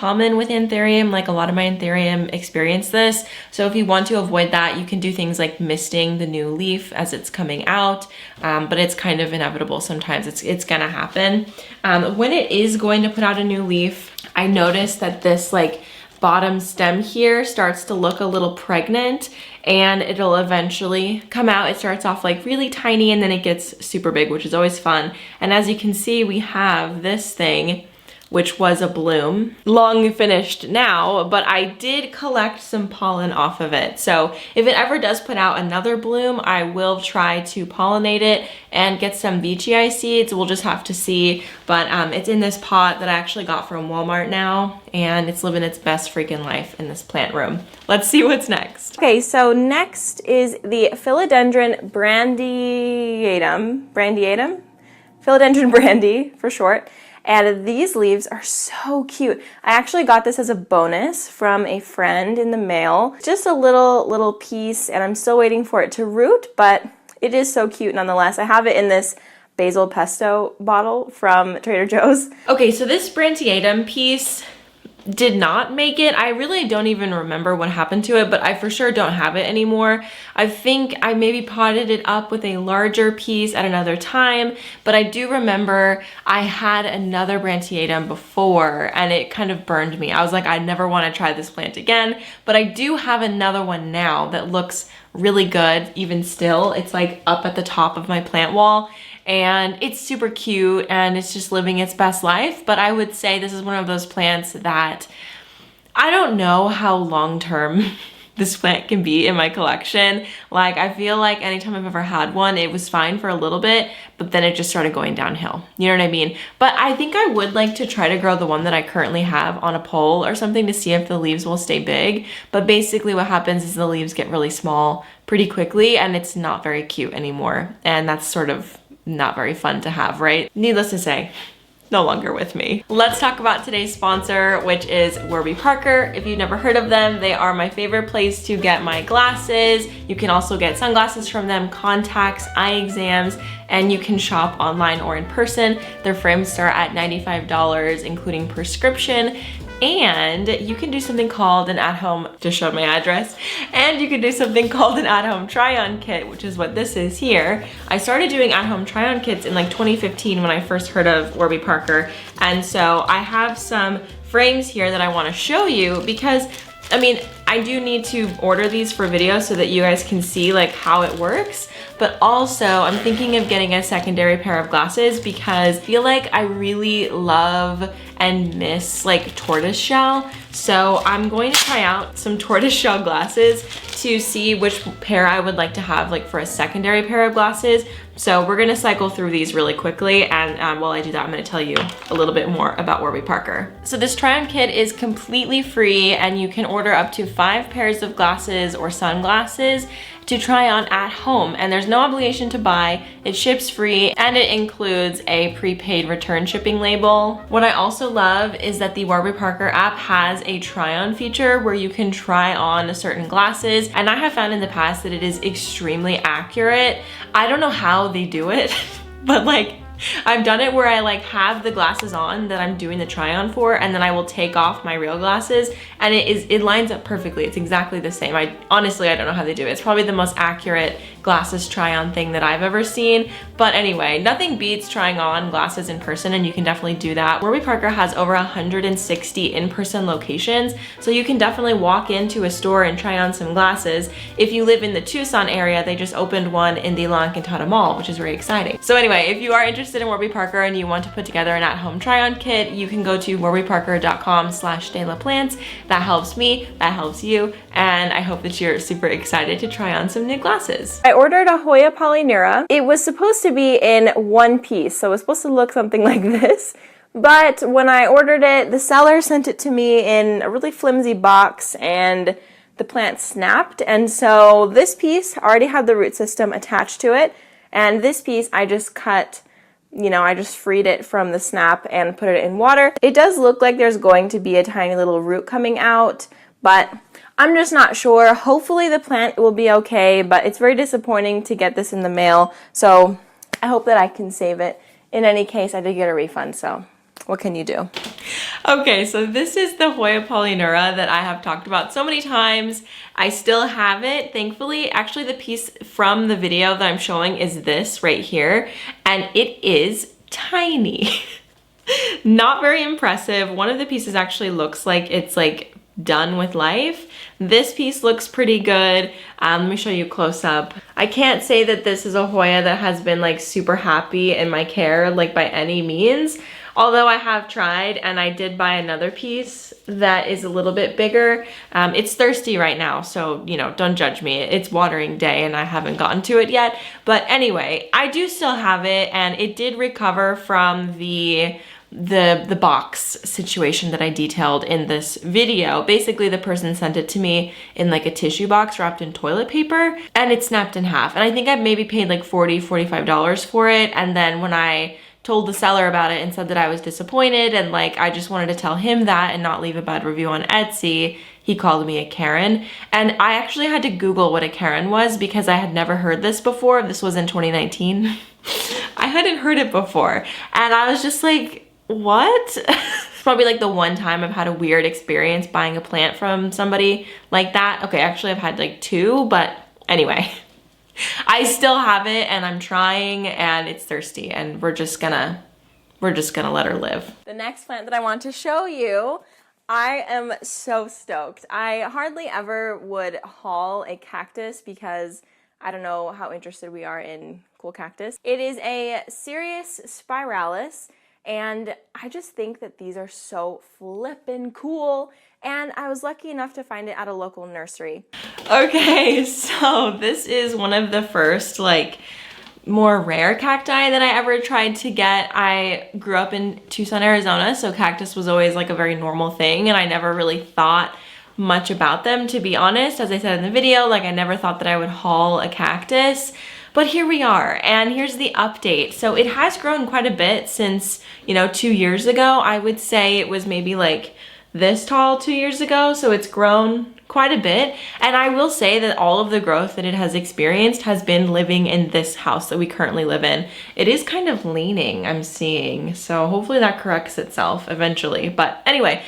common with Anthurium. Like a lot of my Anthurium experience this. So if you want to avoid that, you can do things like misting the new leaf as it's coming out. But it's kind of inevitable sometimes. It's gonna happen. When it is going to put out a new leaf, I noticed that this like bottom stem here starts to look a little pregnant, and it'll eventually come out. It starts off like really tiny and then it gets super big, which is always fun. And as you can see, we have this thing, which was a bloom, long finished now, but I did collect some pollen off of it. So if it ever does put out another bloom, I will try to pollinate it and get some veitchii seeds. We'll just have to see, but it's in this pot that I actually got from Walmart now, and it's living its best freaking life in this plant room. Let's see what's next. Okay, so next is the Philodendron brandiatum, Philodendron brandy for short. And these leaves are so cute. I actually got this as a bonus from a friend in the mail. Just a little piece, and I'm still waiting for it to root, but it is so cute nonetheless. I have it in this basil pesto bottle from Trader Joe's. Okay, so this brandiatum piece did not make it. I really don't even remember what happened to it, but I for sure don't have it anymore. I think I maybe potted it up with a larger piece at another time, but I do remember I had another brandiatum before and it kind of burned me. I was like, I never want to try this plant again, but I do have another one now that looks really good even still. It's like up at the top of my plant wall, and it's super cute and it's just living its best life. But I would say this is one of those plants that I don't know how long-term this plant can be in my collection. Like, I feel like anytime I've ever had one, it was fine for a little bit, but then it just started going downhill. You know what I mean? But I think I would like to try to grow the one that I currently have on a pole or something to see if the leaves will stay big. But basically what happens is the leaves get really small pretty quickly and it's not very cute anymore. And that's sort of not very fun to have, right? Needless to say, no longer with me. Let's talk about today's sponsor, which is Warby Parker. If you've never heard of them, they are my favorite place to get my glasses. You can also get sunglasses from them, contacts, eye exams, and you can shop online or in person. Their frames start at $95, including prescription. And you can do something called an at-home, just showed my address, and you can do something called an at-home try-on kit, which is what this is here. I started doing at-home try-on kits in like 2015 when I first heard of Warby Parker. And so I have some frames here that I want to show you because, I mean, I do need to order these for video so that you guys can see like how it works. But also I'm thinking of getting a secondary pair of glasses because I feel like I really love and miss like tortoiseshell. So I'm going to try out some tortoiseshell glasses to see which pair I would like to have like for a secondary pair of glasses. So we're gonna cycle through these really quickly, and while I do that, I'm gonna tell you a little bit more about Warby Parker. So this try-on kit is completely free, and you can order up to 5 pairs of glasses or sunglasses to try on at home, and there's no obligation to buy. It ships free, and it includes a prepaid return shipping label. What I also love is that the Warby Parker app has a try-on feature where you can try on certain glasses, and I have found in the past that it is extremely accurate. I don't know how they do it, but like, I've done it where I like have the glasses on that I'm doing the try on for, and then I will take off my real glasses, and it lines up perfectly. It's exactly the same. Honestly, I don't know how they do it. It's probably the most accurate glasses try on thing that I've ever seen. But anyway, nothing beats trying on glasses in person, and you can definitely do that. Warby Parker has over 160 in-person locations, so you can definitely walk into a store and try on some glasses. If you live in the Tucson area, they just opened one in the La Encantada Mall, which is very exciting. So anyway, if you are interested in Warby Parker and you want to put together an at-home try-on kit, you can go to warbyparker.com/delaplants. That helps me, that helps you, and I hope that you're super excited to try on some new glasses. I ordered a Hoya Polyneura. It was supposed to be in one piece, so it was supposed to look something like this. But when I ordered it, the seller sent it to me in a really flimsy box, and the plant snapped. And so this piece already had the root system attached to it, and this piece I just cut, I just freed it from the snap and put it in water. It does look like there's going to be a tiny little root coming out, but I'm just not sure. Hopefully the plant will be okay, but it's very disappointing to get this in the mail, so I hope that I can save it. In any case, I did get a refund, so What can you do? Okay, so this is the Hoya Polyneura that I have talked about so many times. I still have it, thankfully. Actually, the piece from the video that I'm showing is this right here, and it is tiny. Not very impressive. One of the pieces actually looks like it's like done with life. This piece looks pretty good. Let me show you close up. I can't say that this is a Hoya that has been like super happy in my care, like by any means. Although I have tried, and I did buy another piece that is a little bit bigger. It's thirsty right now, so you know, don't judge me. It's watering day and I haven't gotten to it yet. But anyway, I do still have it, and it did recover from the box situation that I detailed in this video. Basically, the person sent it to me in like a tissue box wrapped in toilet paper, and it snapped in half. And I think I maybe paid like $40, $45 for it. And then when I told the seller about it and said that I was disappointed and like I just wanted to tell him that and not leave a bad review on Etsy, he called me a Karen. And I actually had to Google what a Karen was because I had never heard this before. This was in 2019. I hadn't heard it before. And I was just like, what? It's probably like the one time I've had a weird experience buying a plant from somebody like that. Okay, actually I've had like two, but anyway. I still have it and I'm trying, and it's thirsty, and we're just gonna let her live. The next plant that I want to show you, I am so stoked. I hardly ever would haul a cactus because I don't know how interested we are in cool cactus. It is a Cereus spiralis, and I just think that these are so flippin' cool. And I was lucky enough to find it at a local nursery. Okay, so this is one of the first like more rare cacti that I ever tried to get. I grew up in Tucson, Arizona, so cactus was always like a very normal thing, and I never really thought much about them, to be honest. As I said in the video, like I never thought that I would haul a cactus. But here we are, and here's the update. So it has grown quite a bit since, you know, 2 years ago. I would say it was maybe like this tall 2 years ago, so it's grown quite a bit. And I will say that all of the growth that it has experienced has been living in this house that we currently live in. It is kind of leaning, I'm seeing, so hopefully that corrects itself eventually. But anyway,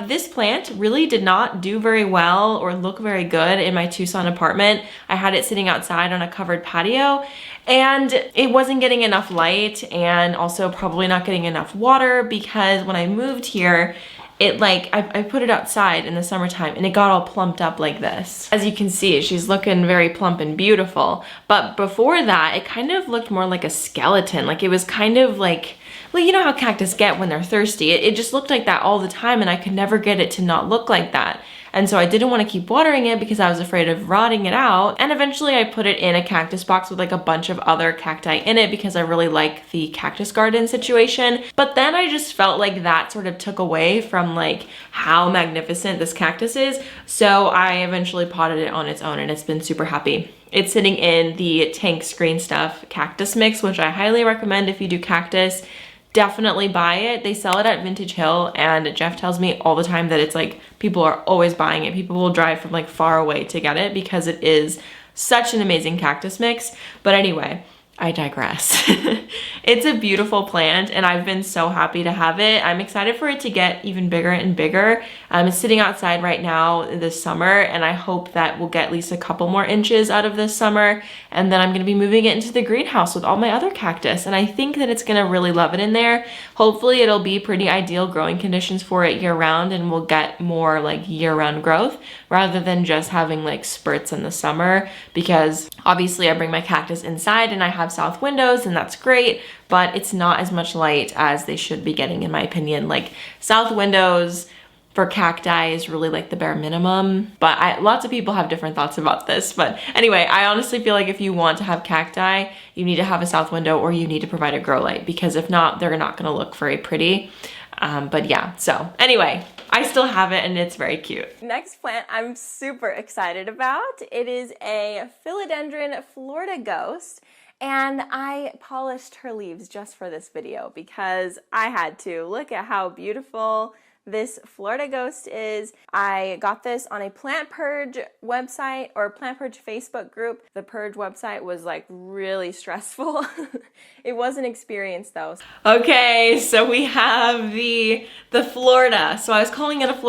this plant really did not do very well or look very good in my Tucson apartment. I had it sitting outside on a covered patio, and it wasn't getting enough light, and also probably not getting enough water, because when I moved here, it like, I put it outside in the summertime and it got all plumped up like this. As you can see, she's looking very plump and beautiful. But before that, it kind of looked more like a skeleton. Like it was kind of like, well, you know how cactus get when they're thirsty. It just looked like that all the time, and I could never get it to not look like that. And so I didn't want to keep watering it because I was afraid of rotting it out. And eventually I put it in a cactus box with like a bunch of other cacti in it because I really like the cactus garden situation. But then I just felt like that sort of took away from like how magnificent this cactus is. So I eventually potted it on its own, and it's been super happy. It's sitting in the Tank Green Stuff cactus mix, which I highly recommend if you do cactus. Definitely buy it. They sell it at Vintage Hill, and Jeff tells me all the time that it's like people are always buying it. People will drive from like far away to get it because it is such an amazing cactus mix. But anyway, I digress. It's a beautiful plant, and I've been so happy to have it. I'm excited for it to get even bigger and bigger. It's sitting outside right now this summer, and I hope that we'll get at least a couple more inches out of this summer, and then I'm gonna be moving it into the greenhouse with all my other cactus, and I think that it's gonna really love it in there. Hopefully it'll be pretty ideal growing conditions for it year round, and we'll get more like year-round growth rather than just having like spurts in the summer, because obviously I bring my cactus inside and I have south windows, and that's great, but it's not as much light as they should be getting, in my opinion. Like south windows for cacti is really like the bare minimum, but lots of people have different thoughts about this. But anyway, I honestly feel like if you want to have cacti, you need to have a south window, or you need to provide a grow light, because if not, they're not gonna look very pretty. But yeah, so anyway, I still have it and it's very cute. Next plant I'm super excited about. It is a Philodendron Florida Ghost, and I polished her leaves just for this video because I had to. Look at how beautiful this Florida Ghost is. I got this on a Plant Purge website or Plant Purge Facebook group. The Purge website was like really stressful. It was an experience though. Okay, so we have the Florida. So I was calling it a Florida